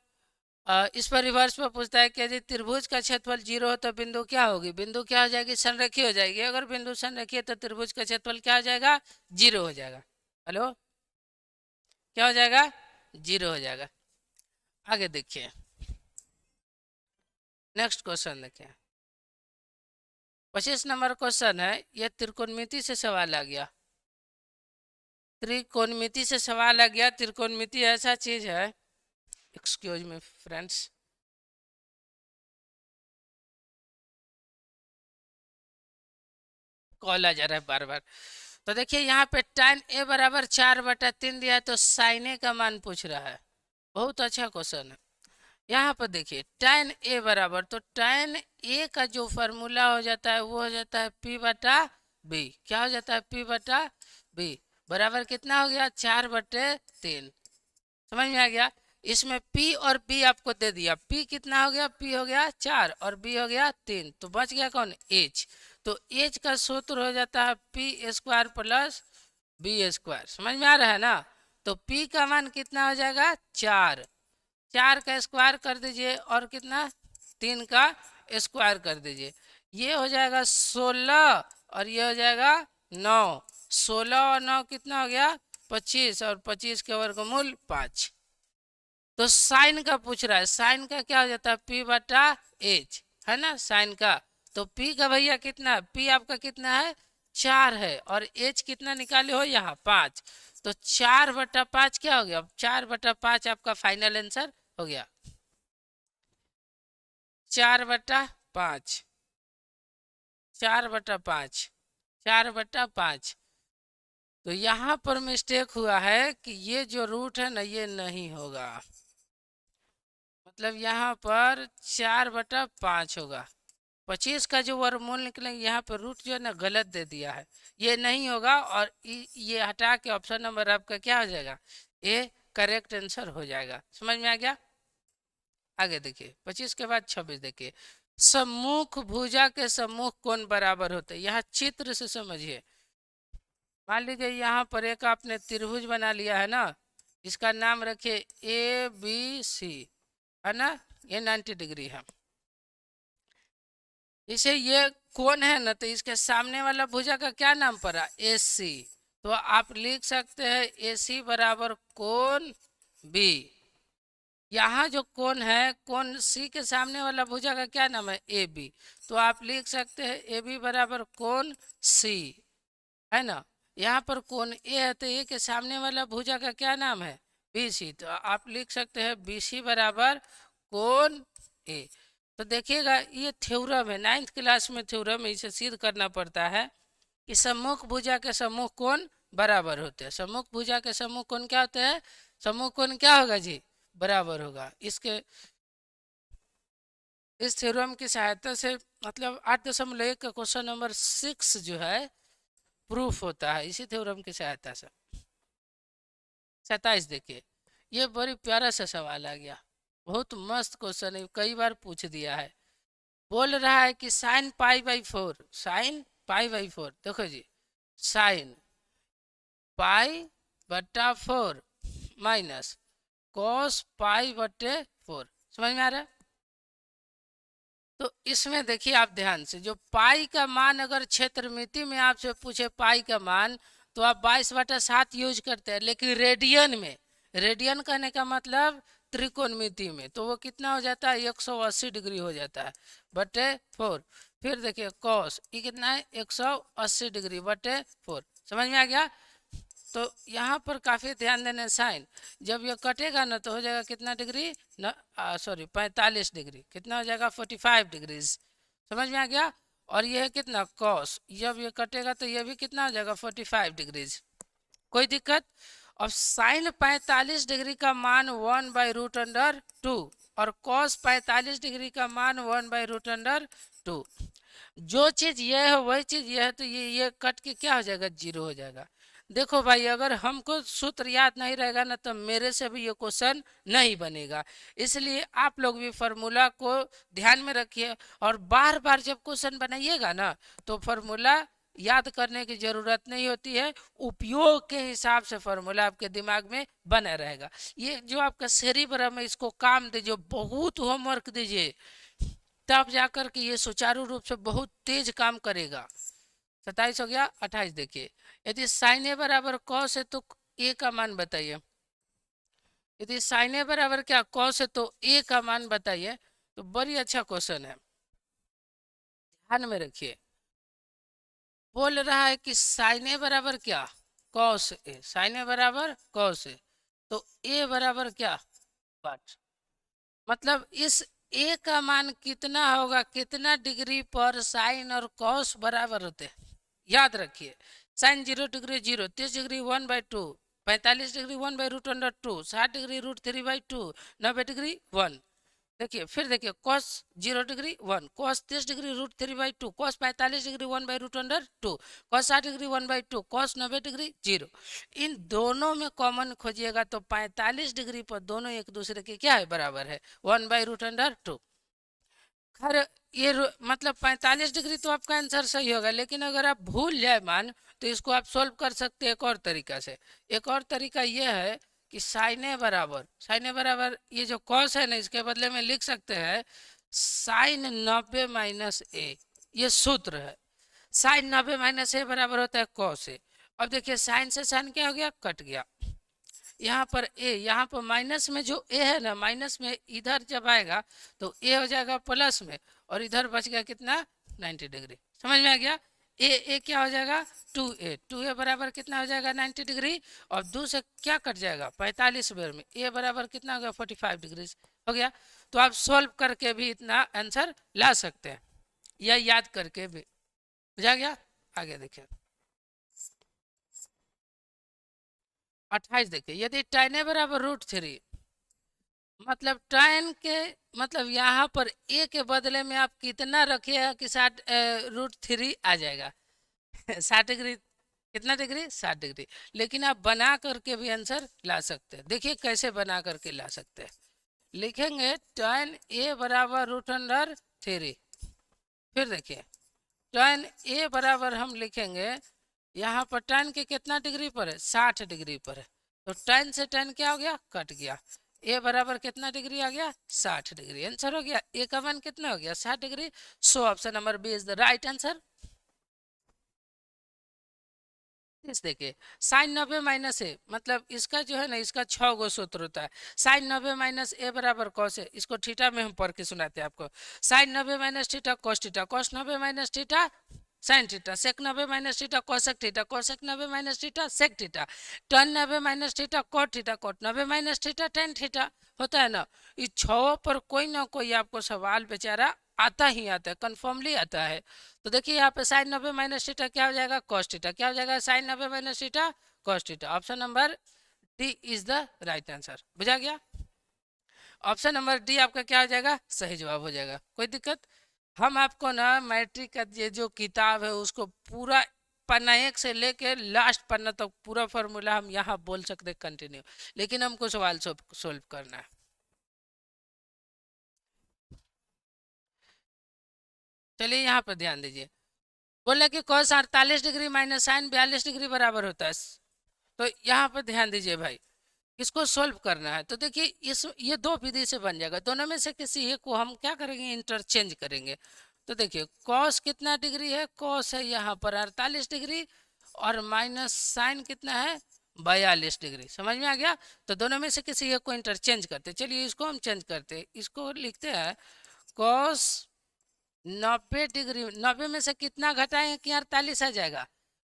इस पर रिवर्स में पूछता है कि यदि त्रिभुज का क्षेत्रफल 0 हो तो बिंदु क्या होगी। बिंदु क्या हो जाएगी, संरेखीय हो जाएगी। अगर बिंदु संरेखीय तो त्रिभुज का क्षेत्रफल क्या हो जाएगा, 0 हो जाएगा। हेलो, क्या हो जाएगा, 0 हो जाएगा। आगे देखिए, नेक्स्ट क्वेश्चन देखिए। 25 नंबर क्वेश्चन है, यह त्रिकोणमिति से सवाल आ गया। त्रिकोणमिति से सवाल आ गया। त्रिकोणमिति ऐसा चीज है, एक्सक्यूज मी फ्रेंड्स, कॉल आ जा रहा है बार बार। तो देखिए यहाँ पे tan a बराबर 4/3 दिया है, तो sin a का मान पूछ रहा है। बहुत अच्छा क्वेश्चन है। यहाँ पर देखिए tan a बराबर, तो tan a का जो फॉर्मूला हो जाता है वो हो जाता है p/b। क्या हो जाता है, p/b बराबर कितना हो गया, 4/3। समझ में आ गया। इसमें p और b आपको दे दिया। p कितना हो गया, p हो गया 4 और b हो गया 3, तो बच गया कौन, h। तो h का सूत्र हो जाता है p² प्लस b²। समझ में आ रहा है ना। तो p का मान कितना हो जाएगा, 4। 4 का स्क्वायर कर दीजिए, और कितना, 3 का स्क्वायर कर दीजिए। ये हो जाएगा 16, और ये हो जाएगा 9। 16 और 9 कितना हो गया, 25, और 25 के वर्गमूल 5। तो साइन का पूछ रहा है। साइन का क्या हो जाता है, p/h, है ना साइन का। तो p का भैया कितना, p आपका कितना है, 4 है, और h कितना निकाले हो यहाँ, 5। तो 4/5 क्या हो गया, 4/5 आपका फाइनल आंसर हो गया। 4/5, 4/5, 4/5। तो यहाँ पर मिस्टेक हुआ है कि ये जो रूट है ना ये नहीं होगा, मतलब यहाँ पर 4/5 होगा। 25 का जो वर्गमूल निकलेंगे, यहाँ पर रूट जो है ना गलत दे दिया है, ये नहीं होगा। और ये हटा के ऑप्शन नंबर आपका क्या हो जाएगा, ए करेक्ट आंसर हो जाएगा। समझ में आ गया। आगे देखिए 25 के बाद 26 देखिए, सम्मुख भुजा के सम्मुख कोण बराबर होते हैं। यहाँ चित्र से समझिए, मान लीजिए यहाँ पर एक आपने त्रिभुज बना लिया है ना, इसका नाम रखिए ABC, है ना, ये 90 डिग्री है। इसे ये कोण है ना, तो इसके सामने वाला भुजा का क्या नाम पड़ा, AC। तो आप लिख सकते हैं AC बराबर कोण B। यहाँ जो कोण है, कोण सी के सामने वाला भुजा का क्या नाम है, AB। तो आप लिख सकते हैं AB बराबर कोण C, है ना। यहाँ पर कोण ए है, तो ए के सामने वाला भुजा का क्या नाम है, BC। तो आप लिख सकते हैं BC बराबर कोण ए। तो देखिएगा ये थ्योरम है, 9th क्लास में थ्योरम है, इसे सिद्ध करना पड़ता है कि सम्मुख भुजा के सम्मुख कोण बराबर होते हैं। सम्मुख भुजा के सम्मुख कोण क्या होते हैं, सम्मुख कोण क्या होगा जी, बराबर होगा। इसके इस थ्योरम की सहायता से मतलब 8.1 का क्वेश्चन नंबर 6 जो है प्रूफ होता है इसी थ्योरम की सहायता से। 27 देखिए, ये बड़ी प्यारा सा सवाल आ गया, बहुत मस्त क्वेश्चन है, कई बार पूछ दिया है। बोल रहा है कि sine pi by 4, sine pi by 4, देखो जी, साइन पाई बट्टा 4 माइनस कॉस पाई बट्टे 4। समझ में आ रहा है। तो इसमें देखिए आप ध्यान से, जो पाई का मान अगर क्षेत्रमिति में आपसे पूछे पाई का मान, तो आप 22/7 यूज करते हैं। लेकिन रेडियन में, रेडियन कहने का मतलब त्रिकोणमिति में, तो वो कितना हो जाता है, 180 डिग्री हो जाता है बटे 4। फिर देखिए कॉस, ये कितना है, 180 डिग्री बटे 4। समझ में आ गया। तो यहाँ पर काफ़ी ध्यान देना, साइन जब ये कटेगा ना तो हो जाएगा कितना डिग्री, न सॉरी 45 डिग्री, कितना हो जाएगा 45 डिग्रीज। समझ में आ गया। और ये है कितना कॉस, जब ये कटेगा तो ये भी कितना हो जाएगा 45 डिग्रीज। कोई दिक्कत। अब साइन 45 डिग्री का मान 1/√2 और कॉस 45 डिग्री का मान 1/√2। जो चीज ये है वही चीज ये है, तो ये कट के क्या हो जाएगा, जीरो हो जाएगा। देखो भाई, अगर हमको सूत्र याद नहीं रहेगा ना तो मेरे से भी ये क्वेश्चन नहीं बनेगा। इसलिए आप लोग भी फार्मूला को ध्यान में रखिए, और बार बार जब क्वेश्चन बनाइएगा ना तो फार्मूला याद करने की जरूरत नहीं होती है, उपयोग के हिसाब से फार्मूला आपके दिमाग में बना रहेगा। ये जो आपका सेरिब्रम है, इसको काम दीजिए, बहुत होमवर्क दीजिए, तब जाकर के ये सुचारू रूप से बहुत तेज काम करेगा। 27 हो गया। 28 देखिए, यदि साइन ए बराबर कॉस है तो ए का मान बताइए। यदि साइन ए बराबर क्या कॉस है तो ए का मान बताइए। तो बड़ी अच्छा क्वेश्चन है, ध्यान में रखिए। बोल रहा है कि साइन ए बराबर क्या, कॉस ए, साइन ए बराबर कॉस ए, तो ए बराबर क्या, वाट। मतलब इस ए का मान कितना होगा, कितना डिग्री पर साइन और कॉस बराबर होते हैं। याद रखिए, sine 0 degree 0, 30 degree 1/2, 45 degree 1/√2, 60 degree √3/2, 90 degree 1। देखिए फिर देखिए, cos 0 degree 1, cos 30 degree √3/2, cos 45 degree 1/√2, cos 60 degree 1/2, cos 90 degree 0। इन दोनों में कॉमन खोजिएगा तो 45 डिग्री पर दोनों एक दूसरे के क्या है, बराबर है, 1/√2। खैर ये मतलब 45 डिग्री तो आपका आंसर सही होगा, लेकिन अगर आप भूल जाए मान तो इसको आप सोल्व कर सकते हैं एक और तरीका से। एक और तरीका ये है कि साइन ए बराबर, साइन ए बराबर ये जो कॉस है ना, इसके बदले में लिख सकते हैं साइन 90 माइनस ए। ये सूत्र है, साइन 90 माइनस ए बराबर होता है कॉस ए। अब देखिए साइन से साइन क्या हो गया, कट गया। यहाँ पर ए, यहाँ पर माइनस में जो ए है ना, माइनस में इधर जब आएगा तो ए हो जाएगा प्लस में, और इधर बच गया कितना, 90 डिग्री। समझ में आ गया। ए क्या हो जाएगा, 2a बराबर कितना हो जाएगा, 90 डिग्री, और 2 से क्या कट जाएगा, 45 बेर में ए बराबर कितना हो गया, 45 डिग्री हो गया। तो आप सॉल्व करके भी इतना आंसर ला सकते हैं, या याद करके भी। बुझा गया। आगे देखिए 28 देखिए, यदि tan a बराबर √3, मतलब tan के मतलब यहाँ पर a के बदले में आप कितना रखिएगा कि 60√3 आ जाएगा 60 डिग्री। कितना डिग्री? 60 डिग्री। लेकिन आप बना करके भी आंसर ला सकते हैं। देखिए कैसे बना करके ला सकते हैं। लिखेंगे tan a बराबर √3। फिर देखिए tan a बराबर हम लिखेंगे यहाँ पर tan के कितना डिग्री पर है? 60 डिग्री पर है। तो tan से tan क्या हो गया? कट गया। a बराबर कितना डिग्री आ गया? 60 डिग्री। आंसर हो गया। a का मान कितना हो गया? 60 degree. So option number B is the right answer. इस देखिए sin 90 - a मतलब इसका जो है ना, इसका 6 गो सूत्र होता है। sin 90 - a बराबर कॉस है। इसको थीटा में हम पढ़ के सुनाते हैं आपको। sin 90 - theta cos theta, cos 90 - theta sine theta, sec 90 - theta cosec theta, cosec 90 - theta sec theta, tan 90 - theta cot theta, cot 90 - theta tan theta. होता है ना। इस छह पर कोई ना कोई आपको सवाल बेचारा आता ही आता है, कन्फर्मली आता है। तो देखिए यहाँ पे sin 90 - थीटा क्या हो जाएगा? Cos theta. क्या हो जाएगा? sin 90 - theta cos theta. Option number D is the right answer. बुझा गया? ऑप्शन नंबर डी आपका क्या हो जाएगा? सही जवाब हो जाएगा। कोई दिक्कत? हम आपको ना मैट्रिक का ये जो किताब है उसको पूरा पन्ना 1 से लेके लास्ट पन्ना तक पूरा फॉर्मूला हम यहाँ बोल सकते कंटिन्यू, लेकिन हमको सवाल सोल्व करना है। चलिए यहाँ पर ध्यान दीजिए। बोले कि cos 48 degree minus sine 42 degree बराबर होता है। तो यहाँ पर ध्यान दीजिए भाई, इसको सोल्व करना है। तो देखिए इस ये दो विधि से बन जाएगा। दोनों में से किसी एक को हम क्या करेंगे? इंटरचेंज करेंगे। तो देखिए कॉस कितना डिग्री है? कॉस है यहाँ पर 48 डिग्री, और माइनस साइन कितना है? 42 डिग्री। समझ में आ गया? तो दोनों में से किसी एक को इंटरचेंज करते। चलिए इसको हम चेंज करते, इसको लिखते हैं कॉस 90 डिग्री। 90 में से कितना घटाएंगे कि 48 आ जाएगा?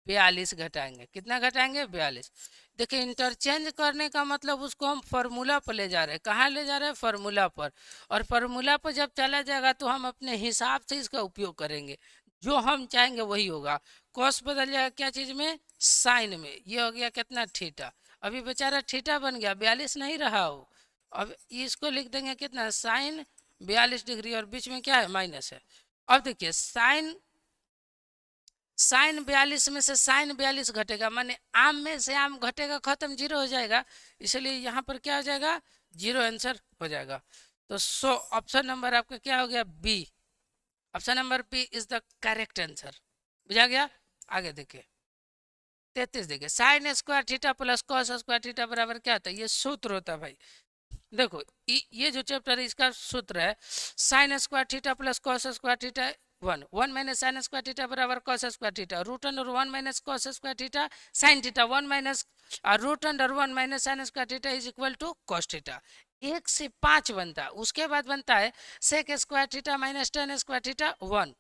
42 घटाएंगे। कितना घटाएंगे? 42। देखिए इंटरचेंज करने का मतलब उसको हम फार्मूला पर ले जा रहे हैं। कहाँ ले जा रहे हैं? फार्मूला पर। और फार्मूला पर जब चला जाएगा तो हम अपने हिसाब से इसका उपयोग करेंगे। जो हम चाहेंगे वही होगा। कॉस बदल जाएगा क्या चीज में? साइन में। ये हो गया कितना? थीटा। अभी बेचारा थीटा बन गया, 42 नहीं रहा हो। अब इसको लिख देंगे कितना? साइन 42 डिग्री, और बीच में क्या है? माइनस है। अब देखिए साइन 42 में से साइन 42 घटेगा, माने आम में से आम घटेगा, खत्म, जीरो हो जाएगा। इसलिए यहाँ पर क्या हो जाएगा? जीरो आंसर हो जाएगा। तो सो ऑप्शन नंबर आपका क्या हो गया? B. Option number B is the correct answer. बुझा गया? आगे देखिए 33। देखिए sine square theta plus cos square theta बराबर क्या होता है? ये सूत्र होता है भाई। देखो ये जो चैप्टर है इसका सूत्र है sine square theta plus cos square theta 1 sine square theta बराबर cos square theta, root under 1 cos square theta sine theta, 1 root under 1 sine square theta is equal to cos theta. 1 से 5 बनता है। उसके बाद बनता है sec square theta minus tan square theta 1।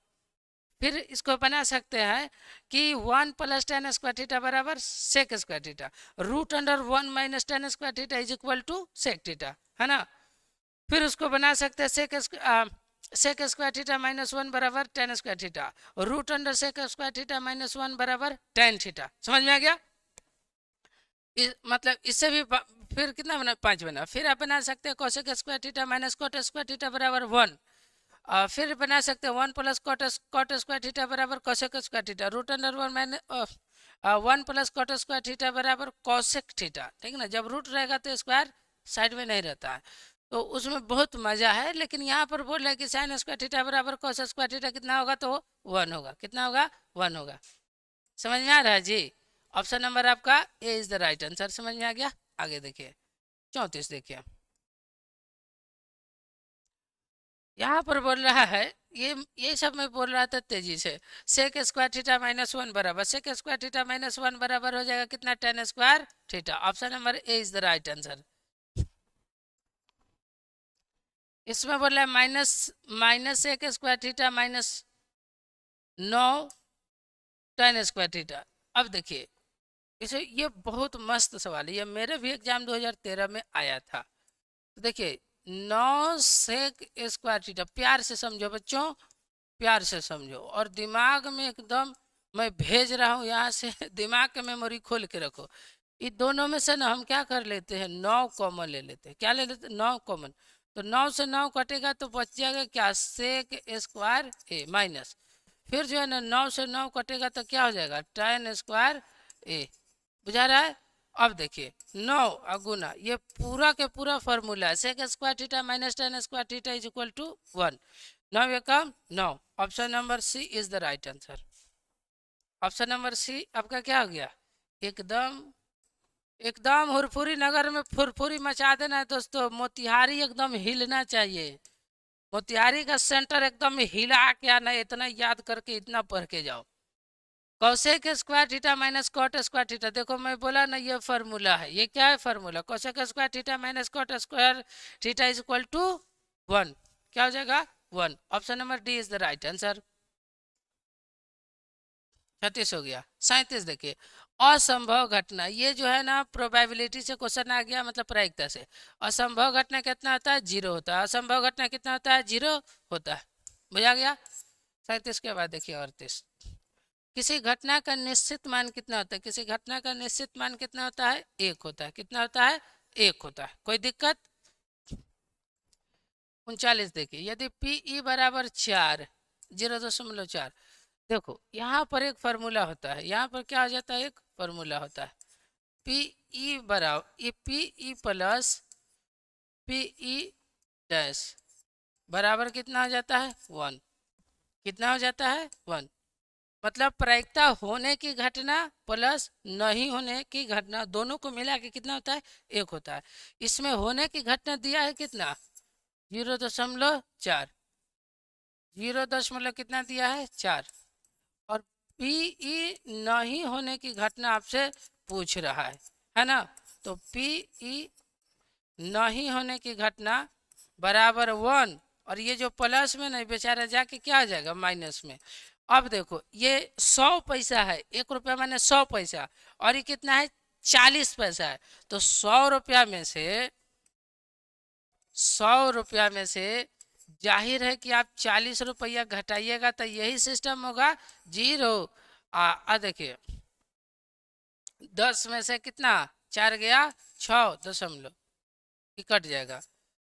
फिर इसको बना सकते हैं कि 1 + tan स्क्वायर थीटा बराबर sec square theta, root under 1 - tan square theta is equal to sec theta, है ना। फिर उसको बना सकते हैं सेक स्क्वायर थीटा -1 बराबर tan square theta, root under sec square theta -1 बराबर tan थीटा। समझ में आ गया? मतलब इससे भी फिर कितना बना? 5 बना। फिर आप बना सकते हैं cosec square theta minus cot square theta बराबर 1। फिर बना सकते हैं 1 + कॉट स्क्वायर थीटा बराबर cosec square theta, root under 1 + cot square theta बराबर कोसेक थीटा। ठीक है ना। जब रूट रहेगा तो स्क्वायर साइड में नहीं रहता है, तो उसमें बहुत मजा है। लेकिन यहाँ पर बोल रहे हैं कि साइन स्क्वायर थीटा बराबर कोस स्क्वायर थीटा कितना होगा? तो 1 होगा। कितना होगा? 1 होगा। समझ में आ रहा है जी? ऑप्शन नंबर आपका ए इज द राइट आंसर। समझ में आ गया? आगे देखिए 34। देखिए यहाँ पर बोल रहा है, ये सब मैं बोल रहा था तेजी से। सेक स्क्वायर थीटा -1 बराबर सेक स्क्वायर थीटा -1 बराबर हो जाएगा कितना? tan square theta. Option number A is the right answer. इसमें बोल रहा है minus sec square theta -9 tan square theta. अब देखिए इसे, ये बहुत मस्त सवाल है। ये मेरे भी एग्जाम 2013 में आया था। तो देखिए 9 सेक स्क्वायर थीटा, प्यार से समझो बच्चों, प्यार से समझो, और दिमाग में एकदम मैं भेज रहा हूँ यहाँ से दिमाग के मेमोरी खोल के रखो। इन दोनों में से ना हम क्या कर लेते हैं, 9 कॉमन ले लेते हैं। क्या ले लेते हैं, 9 कॉमन। तो 9 से 9 कटेगा तो बच जाएगा क्या, सेक स्क्वायर ए माइनस, फिर जो है ना 9 से 9 कटेगा तो क्या हो जाएगा, tan स्क्वायर ए। बुझा रहा है। अब देखिए 9 गुना ये पूरा के पूरा फॉर्मूला है, sec square theta minus tan square theta is equal to 1। 9 ये कम 9। Option number C is the right answer. Option number C आपका क्या हो गया, एकदम एकदम हुरफुरी नगर में फुरफुरी मचा देना है दोस्तों। मोतिहारी एकदम हिलना चाहिए, मोतिहारी का सेंटर एकदम हिला के आना है। इतना याद करके इतना पढ़ के जाओ, cosec square theta minus cot square theta. देखो मैं बोला ना ये फार्मूला है, ये क्या है formula, cosec square theta minus cot square theta is equal to 1। क्या हो जाएगा 1। Option number D is the right answer. 36 हो गया। 37 देखिए, असंभव घटना, ये जो है ना प्रोबेबिलिटी से क्वेश्चन आ गया, मतलब प्रायिकता से। असंभव घटना कितना होता है, 0 होता है। असंभव घटना कितना होता है, 0 होता है। बुझा गया। 37 के बाद देखिए 38, किसी घटना का निश्चित मान कितना होता है, किसी घटना का निश्चित मान कितना होता है, 1 होता है। कितना होता है, 1 होता है। कोई दिक्कत। 39 देखिए, यदि पी ई बराबर 4, 0.4, देखो यहाँ पर एक फार्मूला होता है, यहाँ पर क्या हो जाता है, एक फार्मूला होता है, पी ई बराबर ये P E plus P E dash बराबर कितना हो जाता है, 1। कितना हो जाता है, 1। मतलब प्रायिकता होने की घटना प्लस नहीं होने की घटना दोनों को मिला के कितना होता है, 1 होता है। इसमें होने की घटना दिया है कितना, 0.4, 0 कितना दिया है, 4। और पीई नहीं होने की घटना आपसे पूछ रहा है ना। तो पीई नहीं होने की घटना बराबर 1, और ये जो प्लस में नहीं बेचारा जाके क्या हो जाएगा, माइनस में। अब देखो ये 100 पैसा है, 1 रुपया मैंने 100 पैसा, और ये कितना है, 40 पैसा है। तो 100 रुपया में से, 100 रुपया में से जाहिर है कि आप 40 रुपया घटाइएगा तो यही सिस्टम होगा, 0। देखिए 10 में से कितना, 4 गया 6 दशमलव, कट जाएगा।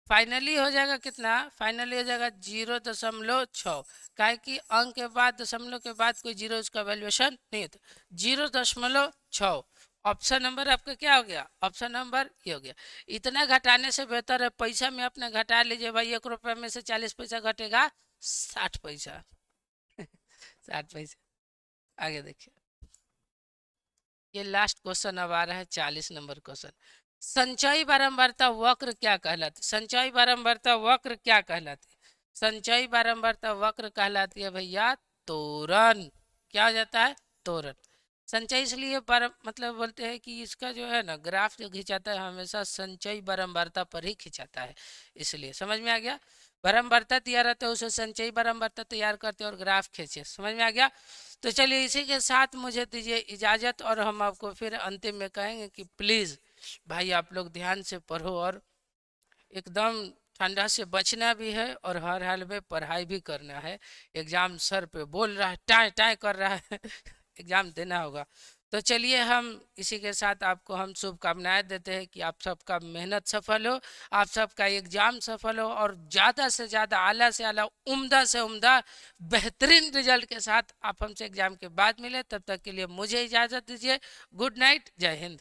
फाइनली हो जाएगा कितना, फाइनली हो जाएगा 0.6। काहे कि अंक के बाद दशमलव के बाद कोई जीरो इसका वैल्यूएशन नहीं होता, 0.6। ऑप्शन नंबर आपका क्या हो गया, ऑप्शन नंबर ये हो गया। इतना घटाने से बेहतर है पैसा में अपने घटा लीजिए भाई, 1 रुपये में से 40 पैसा घटेगा 60 पैसा 60 पैसा। आगे देखिए, ये लास्ट क्वेश्चन अब आ रहा है 40 नंबर क्वेश्चन। संचयी बारंबारता वक्र क्या कहलाती, संचयी बारंबारता वक्र क्या कहलाती, संचयी बारंबारता वक्र कहलाती है भैया तोरण। क्या हो जाता है, तोरण। संचयी इसलिए मतलब बोलते हैं कि इसका जो है ना ग्राफ जो खिंचाता है हमेशा संचयी बारंबारता पर ही खिंचाता है, इसलिए समझ में आ गया। बारंबारता दिया रहता है, उसे संचयी बारंबारता तैयार करते हैं और ग्राफ खींचे, समझ में आ गया। तो चलिए इसी के साथ मुझे दीजिए इजाज़त, और हम आपको फिर अंतिम में कहेंगे कि प्लीज़ भाई आप लोग ध्यान से पढ़ो, और एकदम ठंडा से बचना भी है, और हर हाल में पढ़ाई भी करना है। एग्ज़ाम सर पे बोल रहा है, टाँय टाँय कर रहा है एग्ज़ाम देना होगा। तो चलिए हम इसी के साथ आपको हम शुभकामनाएं देते हैं कि आप सबका मेहनत सफल हो, आप सबका एग्ज़ाम सफल हो, और ज़्यादा से ज़्यादा आला से आला उम्दा से उम्दा बेहतरीन रिजल्ट के साथ आप हमसे एग्ज़ाम के बाद मिले। तब तक के लिए मुझे इजाज़त दीजिए। गुड नाइट, जय हिंद।